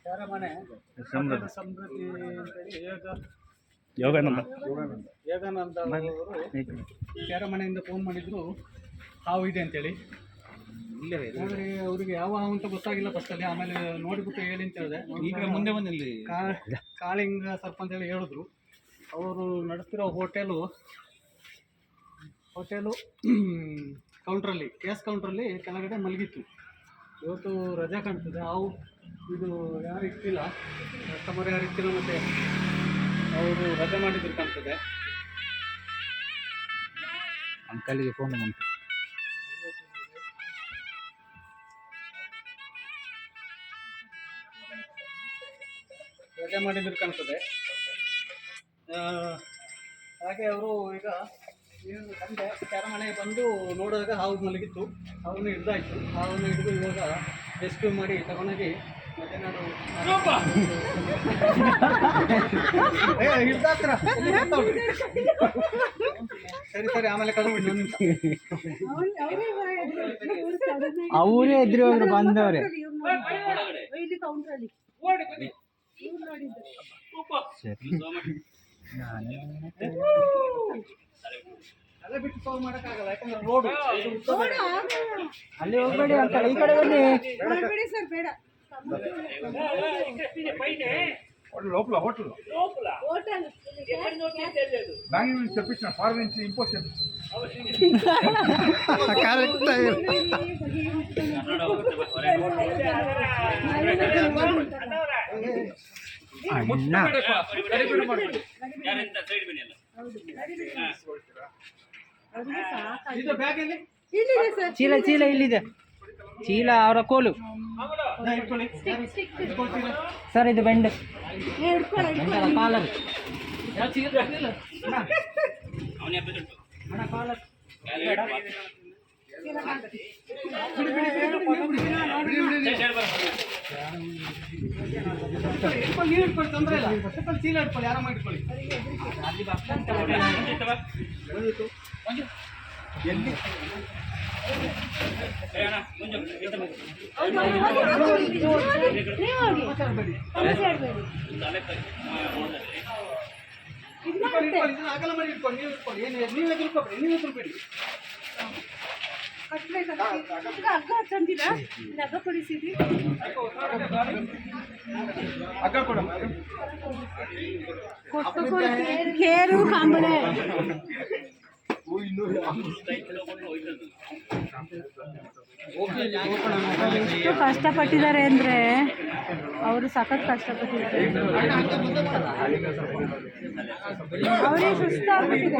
ಕ್ಯಾರಮನೆ ಸಮೃದ್ಧಿ ಅಂತೇಳಿ ಯೋಗಾನಂದ ಯೋಗಾನಂದ ಅವರು ಕ್ಯಾರಮನೆಯಿಂದ ಫೋನ್ ಮಾಡಿದ್ರು ಹಾವು ಇದೆ ಅಂತೇಳಿ. ಆದರೆ ಅವರಿಗೆ ಯಾವ ಹಾವು ಅಂತ ಗೊತ್ತಾಗಿಲ್ಲ ಫಸ್ಟಲ್ಲಿ, ಆಮೇಲೆ ನೋಡಿಬಿಟ್ಟು ಹೇಳಿ ಅಂತ ಹೇಳಿದೆ. ಈಗ ಮುಂದೆ ಬಂದಿಲ್ಲಿ ಕಾಳಿಂಗ ಸರ್ಪ ಅಂತೇಳಿ ಹೇಳಿದ್ರು. ಅವರು ನಡೆಸ್ತಿರೋ ಹೋಟೆಲು ಕೌಂಟ್ರಲ್ಲಿ, ಗ್ಯಾಸ್ ಕೌಂಟ್ರಲ್ಲಿ ಕೆಳಗಡೆ ಮಲಗಿತ್ತು. ಇವತ್ತು ರಜೆ ಕಾಣ್ತದೆ. ಹಾವು ಇದು ಯಾರು ಇಟ್ಟಿಲ್ಲ, ಕಸ್ಟಮರ್ ಯಾರು ಇಟ್ಟಿಲ್ಲ, ಮತ್ತು ಅವರು ರಜೆ ಮಾಡಿದ್ರು ಕಾಣ್ತದೆ. ಅಂಕಲ್ಗೆ ಫೋನ್ ಬಂತು. ರಜೆ ಮಾಡಿದ್ರು ಕಾಣ್ತದೆ. ಹಾಗೆ ಅವರು ಈಗ ಸಂಜೆ ಕ್ಯಾರಮನೆಗೆ ಬಂದು ನೋಡಿದಾಗ ಹಾವು ಮಲಗಿತ್ತು. ಹಾವನ್ನು ಹಿಡ್ದಾಯ್ತು. ಹಾವನ್ನು ಹಿಡಿದು ಇವಾಗ ರೆಸ್ಕ್ಯೂ ಮಾಡಿ ತಗೊಂಡೋಗಿ ಸರಿ ಆಮೇಲೆ ಕಳ್ಬಿಡಿ. ಅವರೇ ಎದುರು ಬಂದವ್ರೆ. ಅಲ್ಲೇ ಬಿಟ್ಟು ಸಾಲ್ವ್ ಮಾಡೋಕ್ಕಾಗಲ್ಲ, ಯಾಕಂದ್ರೆ ರೋಡು ಅಲ್ಲಿ ಹೋಗ್ಬೇಡಿ ಅಂತ ಈ ಕಡೆ ಬನ್ನಿ. ಹೋಟೆಲ್ ಬ್ಯಾಂಗ್ಳೂರ್ ತಪ್ಪಿಸ ಫಾರಿನ್ ಇಂಪೋರ್ಟೆಂಟ್ ಕರೆಕ್ಟ್ ಚೀಲ ಚೀಲ ಇಲ್ಲಿದೆ. ಚೀಲ ಅವರ ಕೋಲು ಸರ್, ಇದು ಬೆಂಡ ಕಾಲರ್ ತೊಂದರೆ ಇಲ್ಲ. ಚೀಲ ಇಟ್ಕೊಳ್ಳಿ, ಆರಾಮಾಗಿ ಇಟ್ಕೊಳ್ಳಿ. ಎಲ್ಲಿ ಅಗಲ ಮಾಡಿ ಇಟ್ಕೊಳ್ಳಿ. ನೀವು ಇಟ್ಕೊಳ್ಳಿ, ನೀವು ಎದುರ್ಕೋಬೇಡಿ, ನೀವು ಎದುರ್ಬೇಡಿ. ಅಗ್ಗ ಕೊಡ ಕೇರು ಕಾಂಬಳೆ ಎಷ್ಟು ಕಷ್ಟಪಟ್ಟಿದ್ದಾರೆ ಅಂದ್ರೆ ಅವರು ಸಖತ್ ಕಷ್ಟಪಟ್ಟಿದ್ದಾರೆ. ಅವರೇ ಸುಸ್ತಾಗ್ಬಿಟ್ಟಿದೆ.